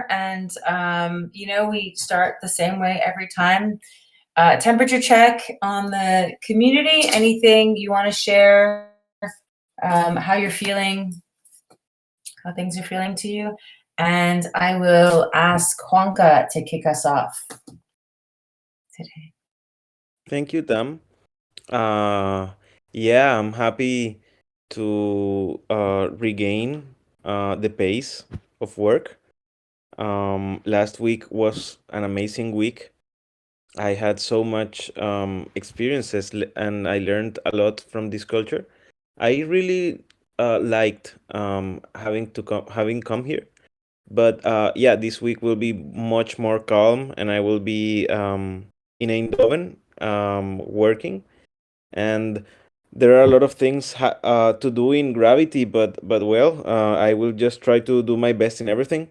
here, and we start the same way every time. Temperature check on the community. Anything you want to share? How you're feeling? How things are feeling to you? And I will ask Juanca to kick us off today. Thank you, Tam. Yeah, I'm happy to regain the pace of work. Last week was an amazing week. I had so much experiences and I learned a lot from this culture. I really liked having come here. But yeah, this week will be much more calm, and I will be in Eindhoven working. And there are a lot of things to do in Gravity, but well, I will just try to do my best in everything.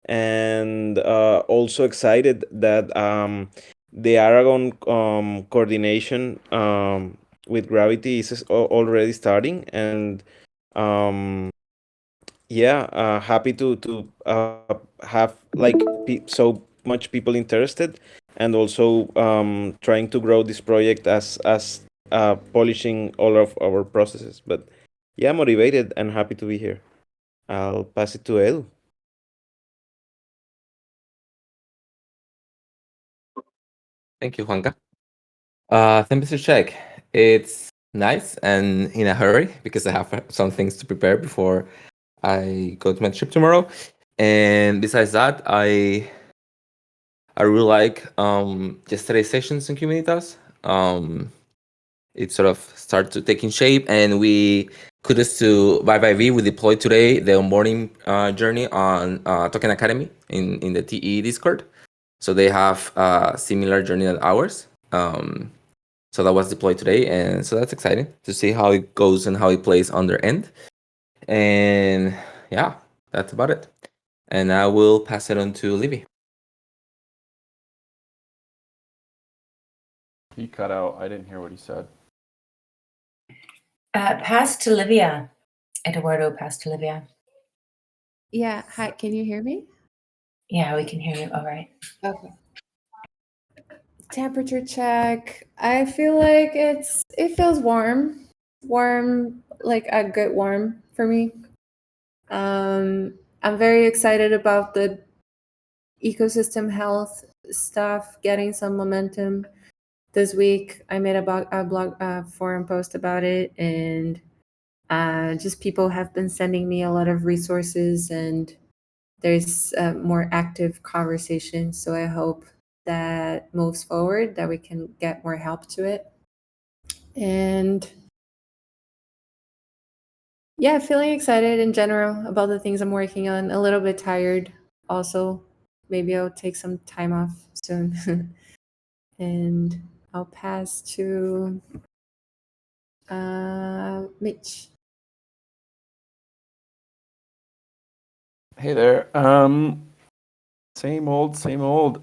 And also excited that the Aragon coordination with Gravity is already starting, and um, yeah, happy to have like so much people interested, and also trying to grow this project as polishing all of our processes. But yeah, motivated and happy to be here. I'll pass it to Edu. Thank you, Juanca. Temperature check. It's nice and in a hurry because I have some things to prepare before I go to my trip tomorrow. And besides that, I really like yesterday's sessions in Comunitas. It sort of started to taking shape, and we kudos to V. We deployed today the onboarding journey on Token Academy in the TE Discord. So they have a similar journey as ours. So that was deployed today, and so that's exciting to see how it goes and how it plays on their end. And yeah, that's about it. And I will pass it on to Livy. He cut out. I didn't hear what he said. Pass to Livia. Eduardo, pass to Livia. Yeah, hi, can you hear me? Yeah, we can hear you. All right. Okay. Temperature check. I feel like it feels warm, like a good warm for me. I'm very excited about the ecosystem health stuff getting some momentum this week. I made a blog forum post about it, and just people have been sending me a lot of resources, and there's more active conversation. So I hope that moves forward, that we can get more help to it. And yeah, feeling excited in general about the things I'm working on. A little bit tired also. Maybe I'll take some time off soon. And I'll pass to Mitch. Hey there. Same old, same old.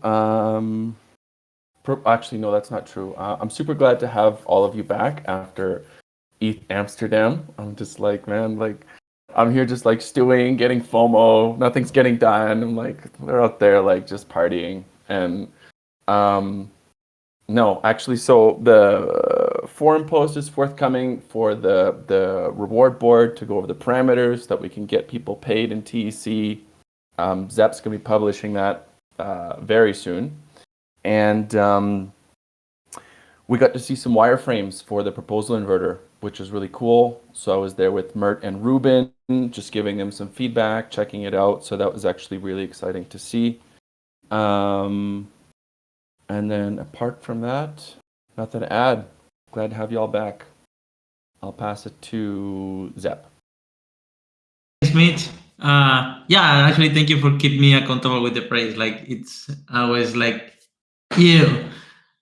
Actually, no, that's not true. I'm super glad to have all of you back after Amsterdam. I'm just like, man, like, I'm here just like stewing, getting FOMO. Nothing's getting done. I'm like, we're out there like just partying. And no, actually, so the forum post is forthcoming for the reward board to go over the parameters that we can get people paid in TEC. Zep's going to be publishing that very soon. And we got to see some wireframes for the proposal inverter, which is really cool. So I was there with Mert and Ruben, just giving them some feedback, checking it out. So that was actually really exciting to see. And then apart from that, nothing to add. Glad to have you all back. I'll pass it to Zep. Thanks, Mitch. Yeah, actually, thank you for keeping me accountable with the praise. Like, it's always like, you.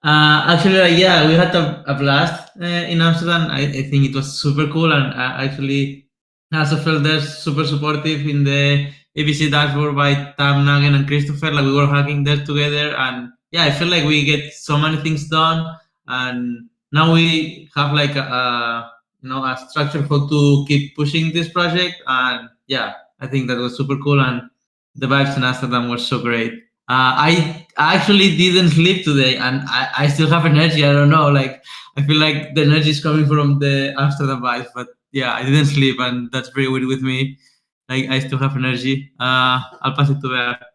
Actually, yeah, we had a blast in Amsterdam. I think it was super cool, and actually, I also felt they're super supportive in the ABC dashboard by Tam Nagen and Christopher. Like, we were hacking there together, and yeah, I feel like we get so many things done, and now we have like a structure how to keep pushing this project. And yeah, I think that was super cool, and The vibes in Amsterdam were so great. I actually didn't sleep today, and I still have energy. I don't know, like I feel like the energy is coming from the Amsterdam vibes, but yeah, I didn't sleep, and that's very weird with me. Like I still have energy. I'll pass it to Bea.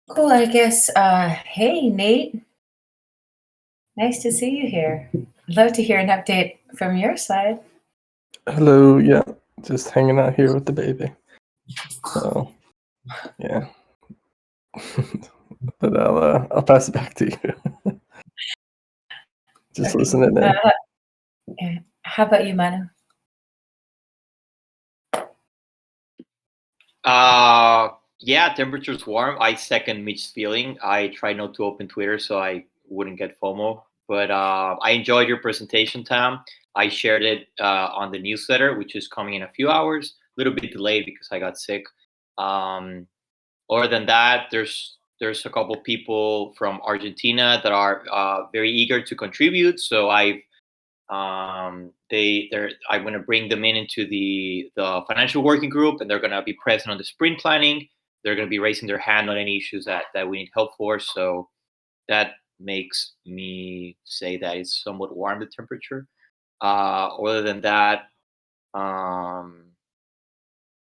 Cool, I guess. Hey, Nate. Nice to see you here. I'd love to hear an update from your side. Hello, yeah, just hanging out here with the baby. So, yeah. But I'll pass it back to you. Just listening in. Yeah. How about you, Manu? Yeah, temperature's warm. I second Mitch's feeling. I try not to open Twitter so I wouldn't get FOMO. But I enjoyed your presentation, Tam. I shared it on the newsletter, which is coming in a few hours. A little bit delayed because I got sick. Other than that, there's a couple people from Argentina that are very eager to contribute. So I'm going to bring them into the financial working group, and they're going to be present on the sprint planning. They're going to be raising their hand on any issues that we need help for. So that makes me say that it's somewhat warm, the temperature. Other than that,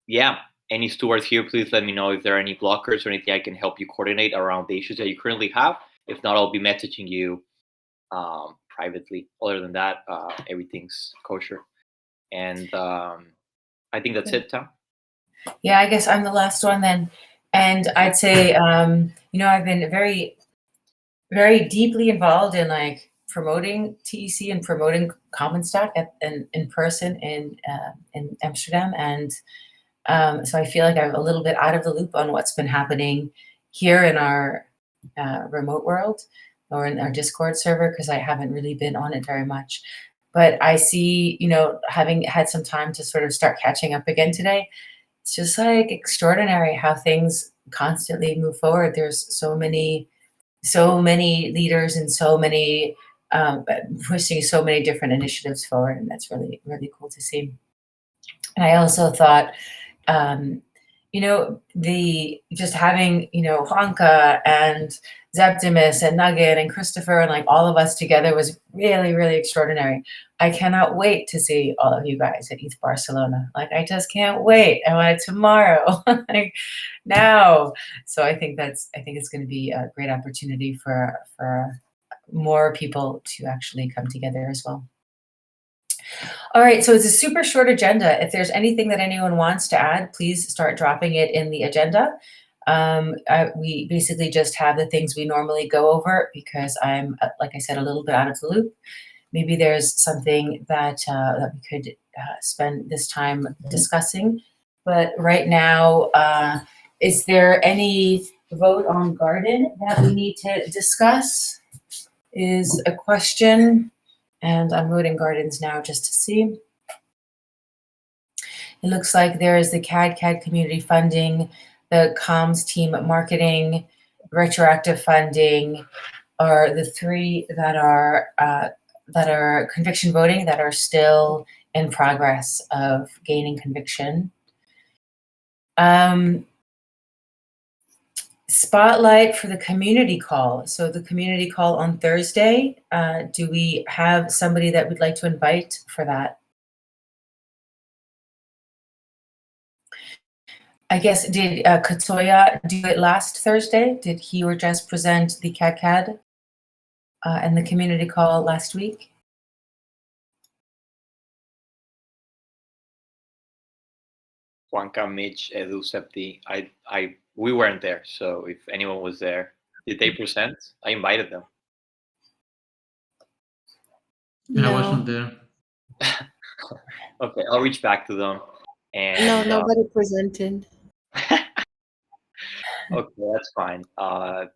yeah, any stewards here, please let me know if there are any blockers or anything I can help you coordinate around the issues that you currently have. If not, I'll be messaging you privately. Other than that, everything's kosher. And I think that's it, Tom. Yeah, I guess I'm the last one then. And I'd say, I've been very, very deeply involved in like promoting TEC and promoting Common Stack in person in Amsterdam. And so I feel like I'm a little bit out of the loop on what's been happening here in our remote world or in our Discord server, because I haven't really been on it very much. But I see, having had some time to sort of start catching up again today, it's just like extraordinary how things constantly move forward. There's so many leaders and so many pushing so many different initiatives forward, and that's really, really cool to see. And I also thought, the just having, Juanca and Zeptimus and Nugget and Christopher and like all of us together was really, really extraordinary. I cannot wait to see all of you guys at ETH Barcelona. Like, I just can't wait. I want it tomorrow, like now. So I think it's going to be a great opportunity for more people to actually come together as well. All right, so it's a super short agenda. If there's anything that anyone wants to add, please start dropping it in the agenda. We basically just have the things we normally go over because I'm, like I said, a little bit out of the loop. Maybe there's something that we could spend this time discussing. But right now, is there any vote on garden that we need to discuss? Is a question. And I'm loading gardens now just to see. It looks like there is the CAD community funding, the comms team marketing, retroactive funding, are the three that are conviction voting that are still in progress of gaining conviction. Spotlight for the community call. So the community call on Thursday, do we have somebody that we'd like to invite for that? I guess, did Katsoya do it last Thursday? Did he or Jess present the CAD and the community call last week? Juanca, Mitch, Edu, Septi. We weren't there, so if anyone was there, did they present? I invited them. I wasn't No, there. Okay, I'll reach back to them. And no, nobody presented. okay, that's fine.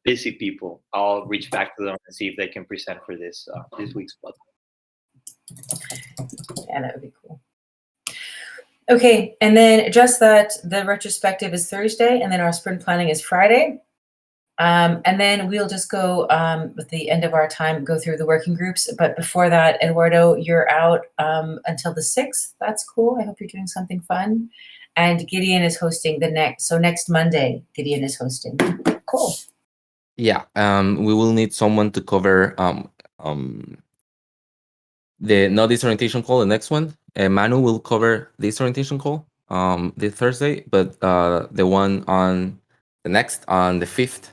Busy people. I'll reach back to them and see if they can present for this week's blood. Yeah, that would be cool. Okay, and then just that the retrospective is Thursday, and then our sprint planning is Friday. And then we'll just go at the end of our time, go through the working groups. But before that, Eduardo, you're out until the 6th. That's cool. I hope you're doing something fun. And Gideon is hosting next Monday, Gideon is hosting. Cool. Yeah, we will need someone to cover the not this orientation call, the next one. Manu will cover this orientation call this Thursday, but the one on the next on the 5th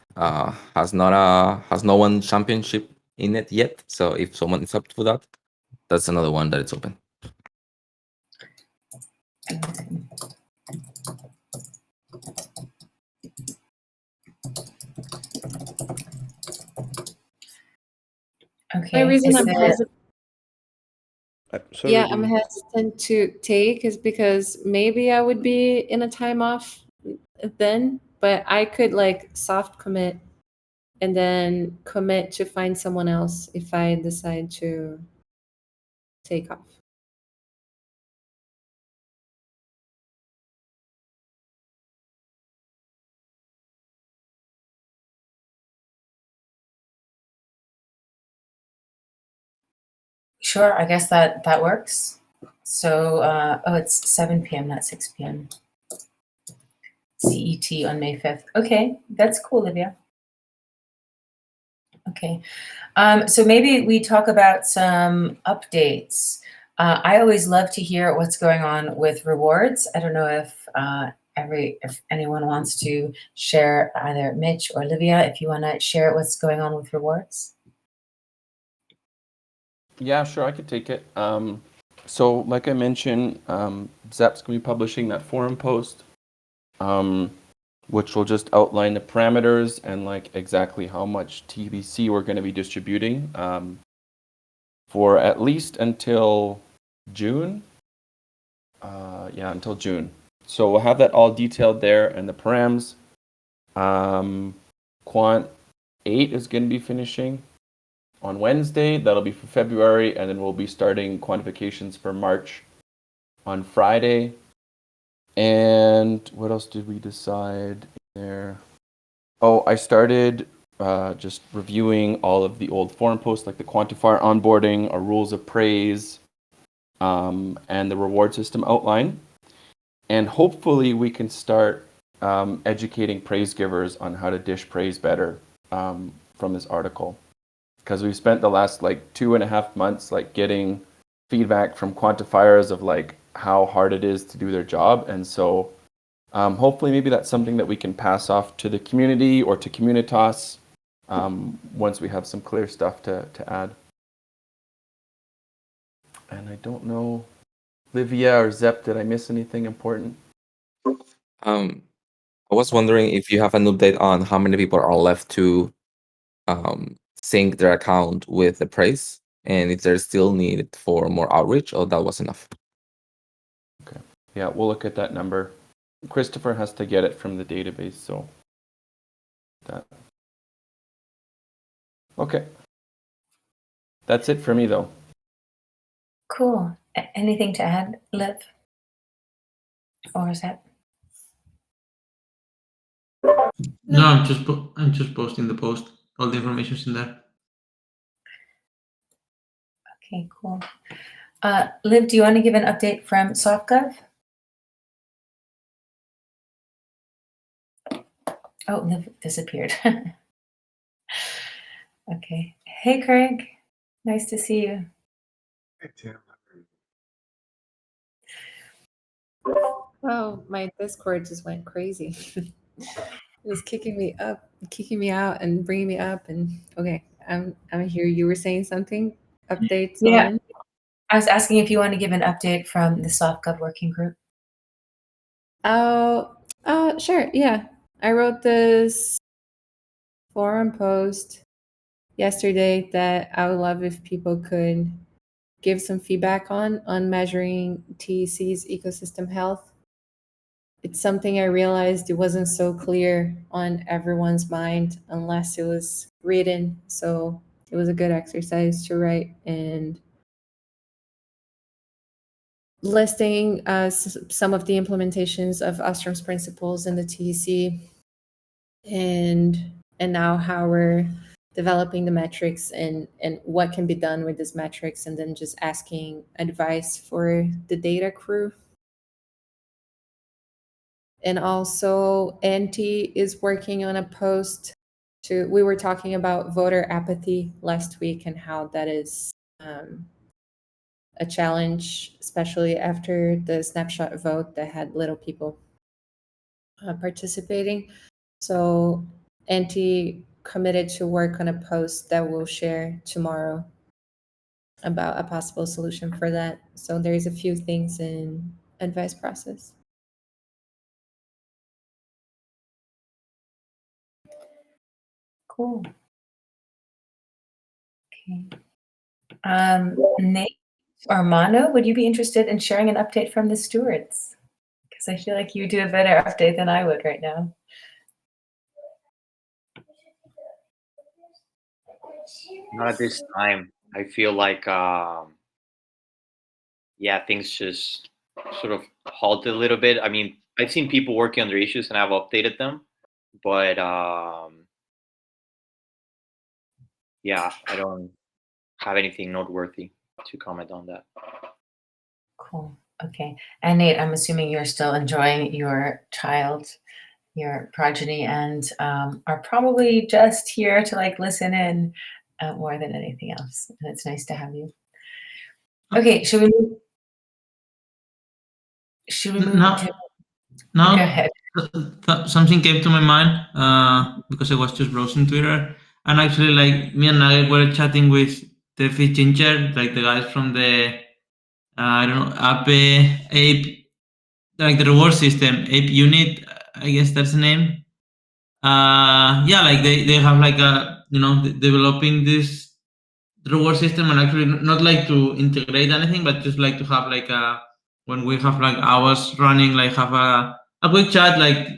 has no one championship in it yet. So if someone is up for that, that's another one that it's open. Okay. The reason I'm Sorry, I'm Lily. hesitant to take is because maybe I would be in a time off then, but I could like soft commit and then commit to find someone else if I decide to take off. Sure, I guess that works. So, it's 7 p.m., not 6 p.m. CET on May 5th. Okay, that's cool, Olivia. Okay, so maybe we talk about some updates. I always love to hear what's going on with rewards. I don't know if if anyone wants to share, either Mitch or Olivia, if you want to share what's going on with rewards. Yeah, sure, I could take it. So like I mentioned, Zep's going to be publishing that forum post, which will just outline the parameters and like exactly how much TBC we're going to be distributing for at least until June. Until June. So we'll have that all detailed there, and the params. Quant 8 is going to be finishing on Wednesday. That'll be for February, and then we'll be starting quantifications for March on Friday. And what else did we decide there? Oh, I started just reviewing all of the old forum posts, like the quantifier onboarding, our rules of praise, and the reward system outline. And hopefully we can start educating praise givers on how to dish praise better from this article. Because we've spent the last like 2.5 months like getting feedback from quantifiers of like how hard it is to do their job. And so hopefully maybe that's something that we can pass off to the community or to Communitas once we have some clear stuff to add. And I don't know, Livia or Zep, did I miss anything important? I was wondering if you have an update on how many people are left to sync their account with the praise, and if there's still need for more outreach, or that was enough. Okay. Yeah, we'll look at that number. Christopher has to get it from the database, so that. Okay. That's it for me, though. Cool. Anything to add, Liv? Or is that? No, I'm just posting the post. All the information's in there. Okay, cool. Liv, do you want to give an update from SoftGov? Oh, Liv disappeared. Okay. Hey, Craig. Nice to see you. Hey, Tim. Oh, my Discord just went crazy. It was kicking me up, kicking me out, and bringing me up. And okay, I'm here. You were saying something? Updates Yeah. on? I was asking if you want to give an update from the SoftGov working group. Oh, sure. Yeah, I wrote this forum post yesterday that I would love if people could give some feedback on measuring TEC's ecosystem health. It's something I realized it wasn't so clear on everyone's mind unless it was written. So it was a good exercise to write and listing some of the implementations of Ostrom's principles in the TEC and now how we're developing the metrics and what can be done with these metrics, and then just asking advice for the data crew. And also Antti is working on a post we were talking about voter apathy last week and how that is a challenge, especially after the snapshot vote that had little people participating. So Antti committed to work on a post that we'll share tomorrow about a possible solution for that. So there's a few things in advice process. Cool. Okay. Nate or Mano, would you be interested in sharing an update from the stewards? Because I feel like you do a better update than I would right now. Not at this time. I feel like, yeah, things just sort of halted a little bit. I mean, I've seen people working on their issues and I've updated them, but yeah, I don't have anything noteworthy to comment on that. Cool. Okay. And Nate, I'm assuming you're still enjoying your child, your progeny, and are probably just here to like listen in more than anything else. And it's nice to have you. Okay, should we move? Now, go ahead. Something came to my mind because I was just browsing Twitter, and actually, like me and Nugget were chatting with the Fish Ginger, like the guys from the I don't know, Ape, like the reward system, Ape Unit, I guess that's the name. Yeah, like they have like a developing this reward system, and actually not like to integrate anything, but just like to have like a when we have like hours running, like have a quick chat, like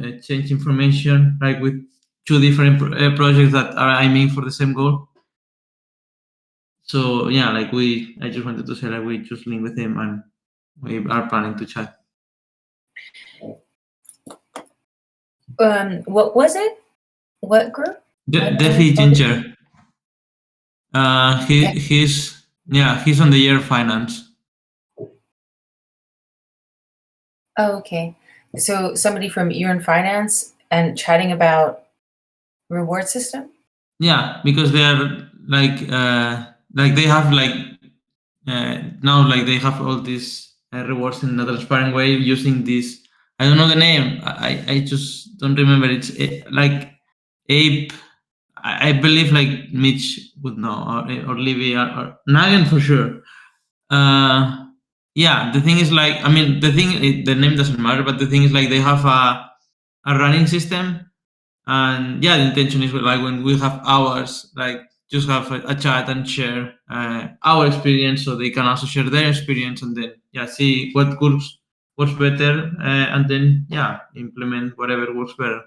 exchange information, like with two different projects that are aiming for the same goal. So yeah, like I just wanted to say like we just linked with him and we are planning to chat. What was it? What group? Defi Ginger. He's on the year of finance. Oh, okay. So somebody from Year in Finance and chatting about reward system? Yeah, because they are like they have like now like they have all these rewards in a transparent way using this. I don't know the name. I just don't remember. It's like Ape. I believe like Mitch would know or Livy or Nagan for sure. Yeah, the thing is like the name doesn't matter, but the thing is like they have a running system, and yeah, the intention is like when we have hours, like just have a chat and share our experience, so they can also share their experience, and then see what groups works better, and then implement whatever works better.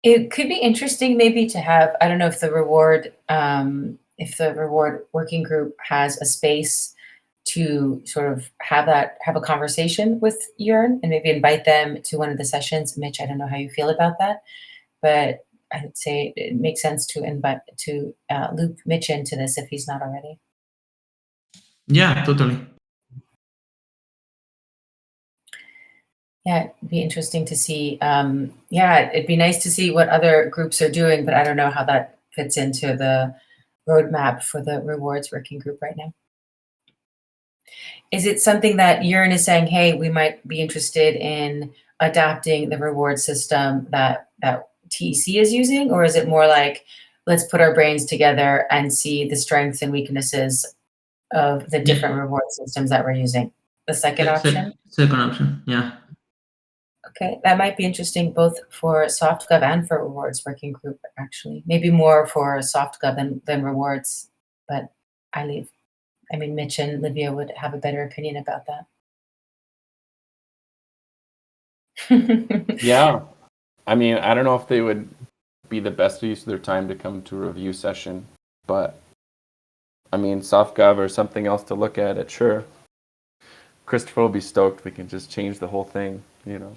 It could be interesting maybe to have, I don't know if the reward working group has a space to sort of have a conversation with Yearn and maybe invite them to one of the sessions. Mitch, I don't know how you feel about that, but I would say it makes sense to loop Mitch into this if he's not already. Yeah, totally. Yeah, it'd be interesting to see. It'd be nice to see what other groups are doing, but I don't know how that fits into the roadmap for the rewards working group right now. Is it something that Yearn is saying, hey, we might be interested in adapting the reward system that TEC is using? Or is it more like, let's put our brains together and see the strengths and weaknesses of the different reward systems that we're using? The second option? Second option, yeah. Okay, that might be interesting both for SoftGov and for rewards working group, actually. Maybe more for SoftGov than rewards, but Mitch and Livia would have a better opinion about that. Yeah. I mean, I don't know if they would be the best use of their time to come to a review session, but I mean, SoftGov or something else to look at it, sure. Christopher will be stoked. We can just change the whole thing, you know.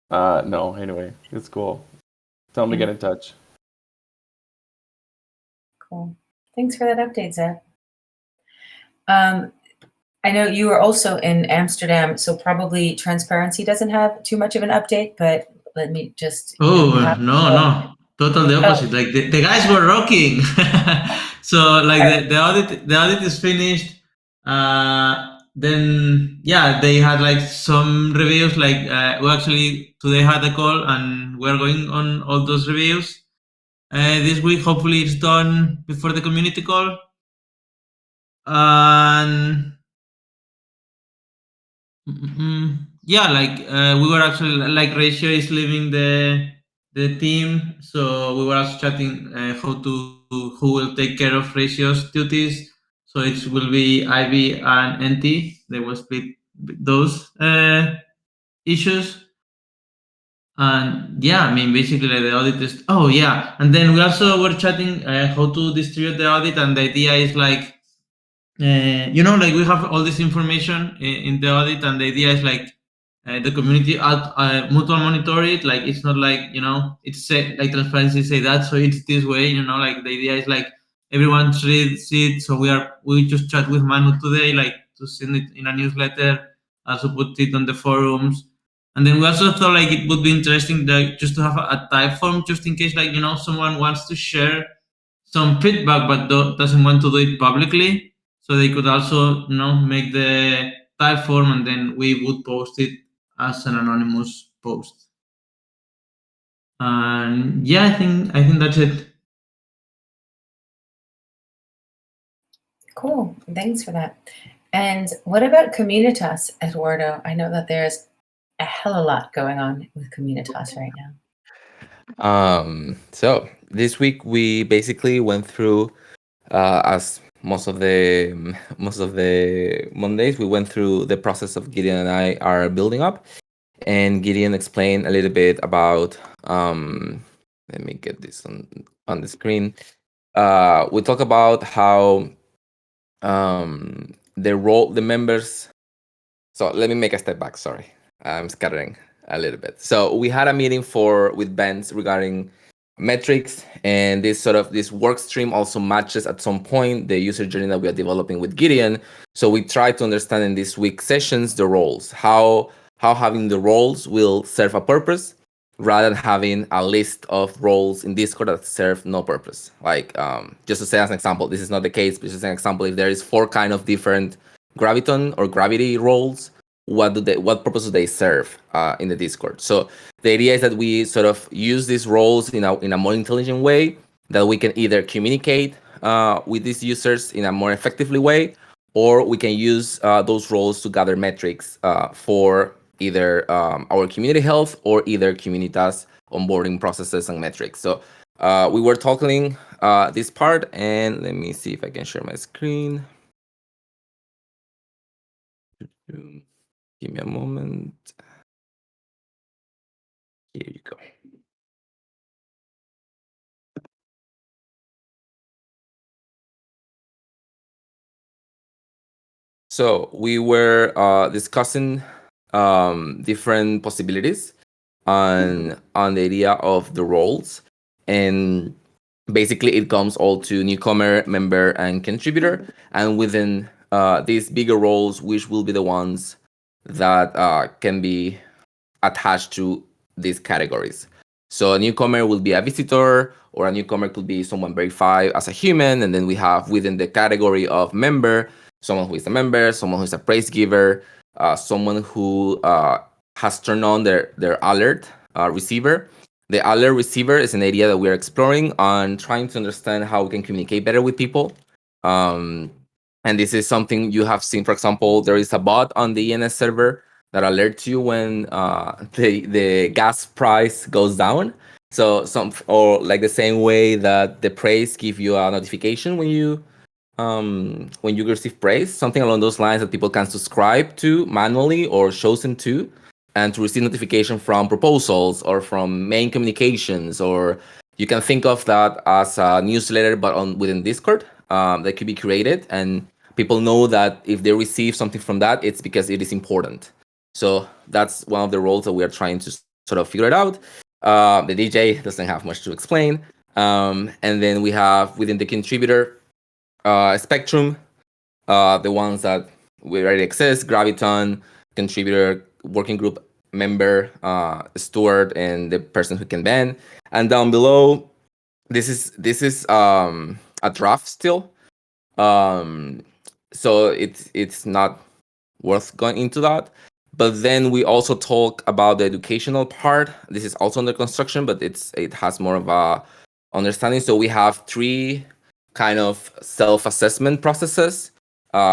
No, anyway, it's cool. Tell them to get in touch. Cool. Thanks for that update, Zach. I know you were also in Amsterdam, so probably transparency doesn't have too much of an update, but let me just. Oh, no. Total the opposite. Like the guys were rocking. So like the audit is finished. Then yeah, they had like some reviews. Like we actually today had a call and we're going on all those reviews. This week, hopefully, it's done before the community call. And yeah, like we were actually like Ratio is leaving the team, so we were also chatting who will take care of Ratio's duties. So it will be Ivy and NT. They will split those issues. And yeah, I mean, basically like the audit is. Oh yeah, and then we also were chatting how to distribute the audit, and the idea is like. Like we have all this information in the audit, and the idea is like the community mutual monitor it. Like it's not like it's like transparency say that, so it's this way. Like the idea is like everyone reads it. So we just chat with Manu today, like to send it in a newsletter, also put it on the forums, and then we also thought like it would be interesting just to have a type form, just in case like someone wants to share some feedback but doesn't want to do it publicly. So they could also, make the type form, and then we would post it as an anonymous post. And yeah, I think that's it. Cool. Thanks for that. And what about Communitas, Eduardo? I know that there's a hell of a lot going on with Communitas right now. So this week we basically went through, as most of the Mondays, we went through the process of Gideon and I are building up, and Gideon explained a little bit about. Let me get this on the screen. We talk about how the members. So let me make a step back. Sorry, I'm scattering a little bit. So we had a meeting with Benz regarding metrics, and this work stream also matches at some point the user journey that we are developing with Gideon. So we try to understand in this week sessions the roles, how having the roles will serve a purpose rather than having a list of roles in Discord that serve no purpose. Like just to say as an example, this is not the case, but just an example, if there is 4 kind of different graviton or gravity roles, what purpose do they serve in the Discord? So the idea is that we sort of use these roles in a more intelligent way, that we can either communicate with these users in a more effectively way, or we can use those roles to gather metrics for either our community health or either Communitas onboarding processes and metrics. So we were talking this part, and let me see if I can share my screen. Give me a moment. Here you go. So we were discussing different possibilities on the idea of the roles, and basically it comes all to newcomer, member, and contributor, and within these bigger roles, which will be the ones that can be attached to these categories. So a newcomer will be a visitor, or a newcomer could be someone verified as a human, and then we have within the category of member, someone who is a member, someone who is a praise giver, someone who has turned on their alert receiver. The alert receiver is an area that we are exploring on trying to understand how we can communicate better with people. And this is something you have seen. For example, there is a bot on the ENS server that alerts you when the gas price goes down. So or like the same way that the praise give you a notification when you receive praise, something along those lines that people can subscribe to manually or chosen to, and to receive notification from proposals or from main communications, or you can think of that as a newsletter, but within Discord that could be created, and people know that if they receive something from that, it's because it is important. So that's one of the roles that we are trying to sort of figure it out. The DJ doesn't have much to explain. And then we have within the contributor spectrum, the ones that we already exist: Graviton, contributor, working group member, Steward, and the person who can ban. And down below, this is a draft still. So it's not worth going into that. But then we also talk about the educational part. This is also under construction, but it has more of a understanding. So we have 3 kind of self-assessment processes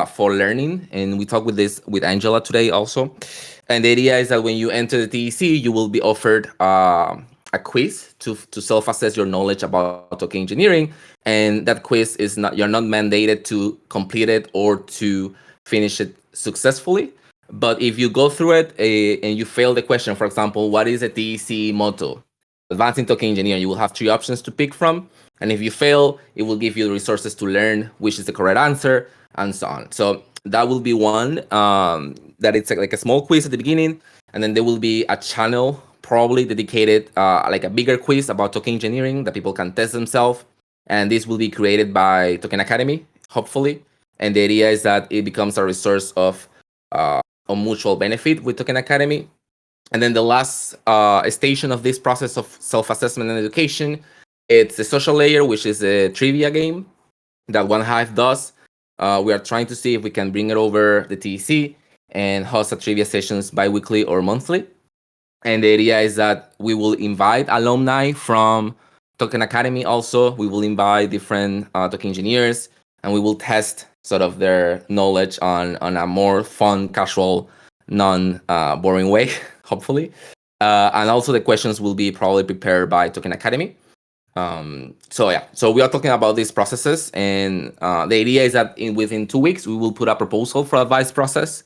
for learning, and we talked with Angela today also. And the idea is that when you enter the TEC, you will be offered a quiz to self-assess your knowledge about token engineering, and that quiz is you're not mandated to complete it or to finish it successfully. But if you go through it and you fail the question, for example, what is a TEC motto? Advancing token engineering, you will have 3 options to pick from. And if you fail, it will give you the resources to learn which is the correct answer, and so on. So that will be one, that it's like a small quiz at the beginning. And then there will be a channel probably dedicated, like a bigger quiz about token engineering that people can test themselves. And this will be created by Token Academy, hopefully. And the idea is that it becomes a resource of mutual benefit with Token Academy. And then the last station of this process of self-assessment and education, it's the social layer, which is a trivia game that One Hive does. We are trying to see if we can bring it over the TEC and host a trivia sessions bi-weekly or monthly. And the idea is that we will invite alumni from Token Academy also. We will invite different token engineers, and we will test sort of their knowledge on a more fun, casual, non-boring way, hopefully. And also the questions will be probably prepared by Token Academy. So we are talking about these processes, and the idea is that within 2 weeks, we will put a proposal for advice process.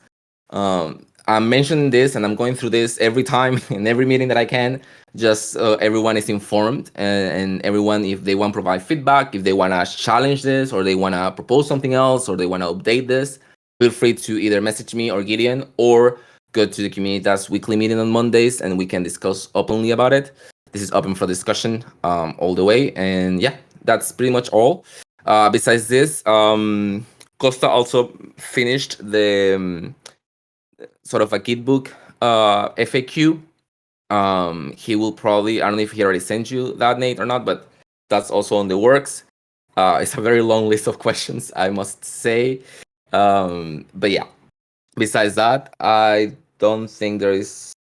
I'm mentioning this and I'm going through this every time in every meeting that I can, just everyone is informed, and everyone, if they want to provide feedback, if they want to challenge this, or they want to propose something else, or they want to update this, feel free to either message me or Gideon, or go to the Communitas weekly meeting on Mondays and we can discuss openly about it. This is open for discussion all the way. And yeah, that's pretty much all. Besides this, Costa also finished the sort of a Gitbook FAQ. He will probably, I don't know if he already sent you that, Nate, or not, but that's also in the works. It's a very long list of questions, I must say. But yeah, besides that, I don't think there is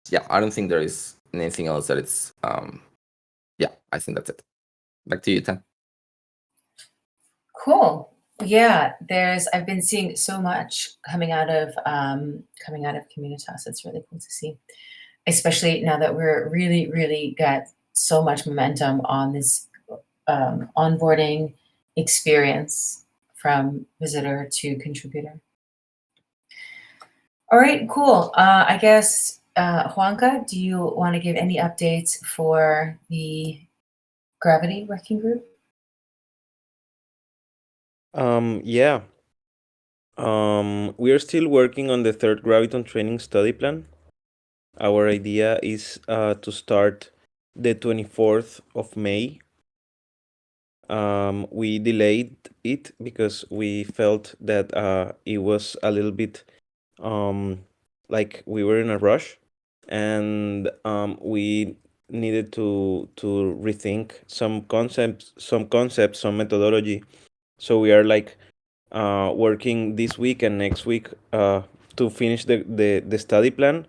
anything else that it's, yeah, I think that's it. Back to you, Tam. Cool. Yeah, I've been seeing so much coming out of Communitas. It's really cool to see, especially now that we're really got so much momentum on this onboarding experience from visitor to contributor. All right, cool. I guess, Juanca, do you want to give any updates for the Gravity Working Group? Yeah. We are still working on the 3rd Graviton training study plan. Our idea is to start the 24th of May. We delayed it because we felt that it was a little bit like we were in a rush, and we needed to rethink some concepts, some methodology. So we are like working this week and next week to finish the study plan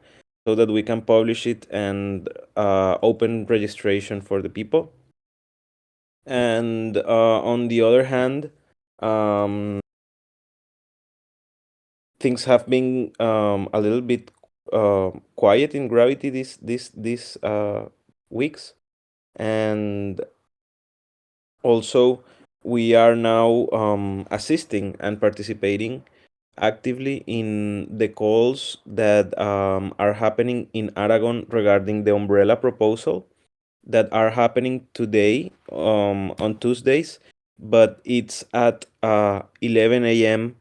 so that we can publish it and open registration for the people. And on the other hand, things have been a little bit quiet in gravity these weeks, and also we are now assisting and participating actively in the calls that are happening in Aragon regarding the umbrella proposal that are happening today on Tuesdays, but it's at 11 a.m.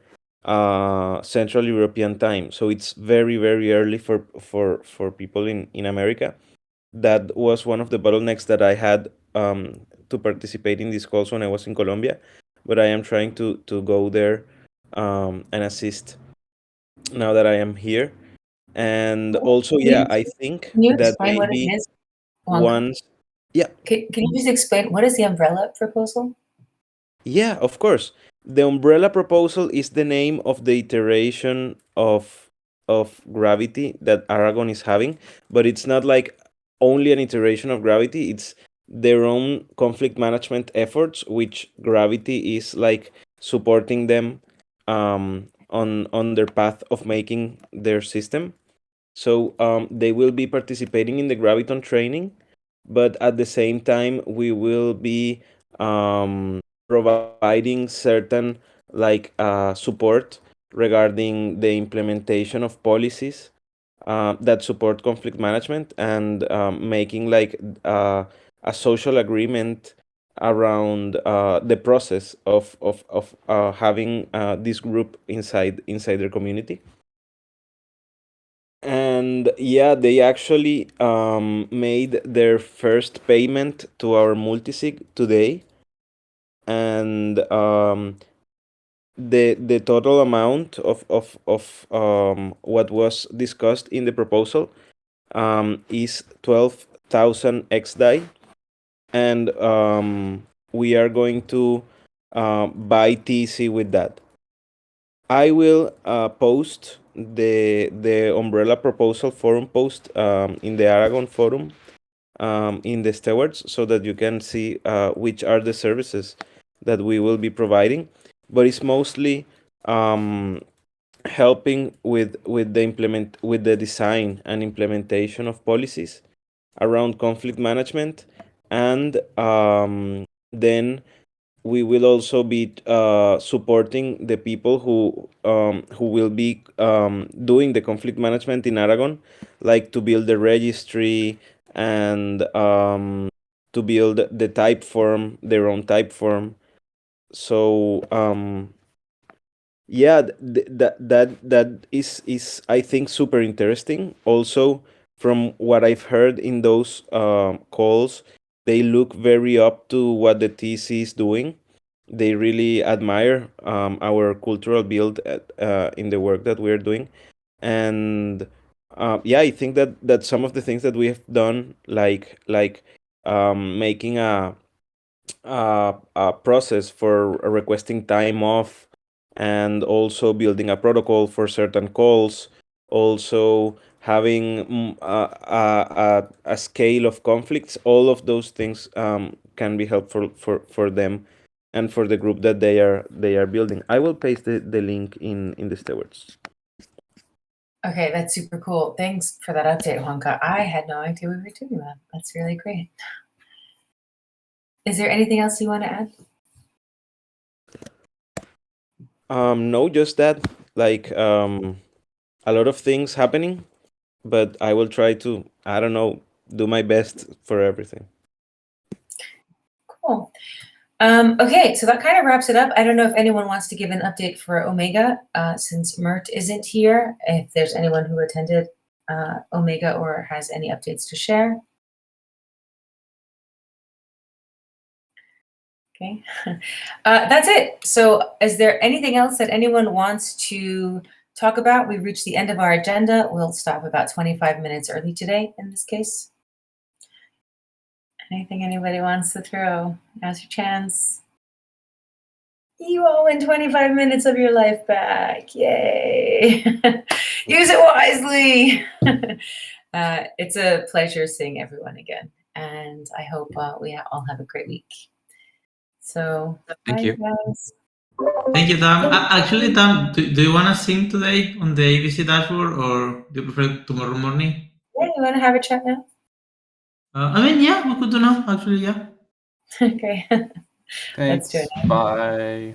Central European time, so it's very very early for people in America. That was one of the bottlenecks that I had to participate in these calls when I was in Colombia, but I am trying to go there and assist now that I am here. And also, yeah, I think Can you that explain what it maybe is? Wonka? once, yeah, Can you just explain what is the umbrella proposal? yeah, of course. The umbrella proposal is the name of the iteration of gravity that Aragon is having, but it's not like only an iteration of gravity, it's their own conflict management efforts, which gravity is like supporting them on their path of making their system. So they will be participating in the graviton training, but at the same time we will be providing certain like support regarding the implementation of policies that support conflict management, and making like a social agreement around the process of having this group inside their community. And yeah, they actually made their first payment to our multisig today, and the total amount of what was discussed in the proposal is 12,000 XDAI, and we are going to buy TC with that. I will post the umbrella proposal forum post in the Aragon forum in the Stewards, so that you can see which are the services that we will be providing. But it's mostly helping with the design and implementation of policies around conflict management, and then we will also be supporting the people who will be doing the conflict management in Aragon, like to build the registry and to build the type form, their own type form. So yeah, that is I think super interesting. Also, from what I've heard in those calls, they look very up to what the TC is doing. They really admire our cultural build in the work that we're doing, and yeah, I think that some of the things that we have done, like making a process for requesting time off, and also building a protocol for certain calls, also having a scale of conflicts, all of those things can be helpful for them and for the group that they are building. I will paste the link in the Stewards. Okay, that's super cool. Thanks for that update, Wonka. I had no idea we were doing that. That's really great. Is there anything else you want to add? No, just that, like a lot of things happening, but I will try to, I don't know, do my best for everything. Cool. Okay, so that kind of wraps it up. I don't know if anyone wants to give an update for Omega, since Mert isn't here. If there's anyone who attended Omega or has any updates to share. Okay, that's it. So is there anything else that anyone wants to talk about? We've reached the end of our agenda. We'll stop about 25 minutes early today in this case. Anything anybody wants to throw? Now's your chance. You all win 25 minutes of your life back. Yay. Use it wisely. It's a pleasure seeing everyone again. And I hope we all have a great week. So, Thank bye, you. guys. Thank you, Tam. Actually, Tam, do you want to sing today on the ABC dashboard, or do you prefer tomorrow morning? Yeah, you want to have a chat now? I mean, yeah, we could do now. Actually, yeah. Okay. Thanks. do it. Bye.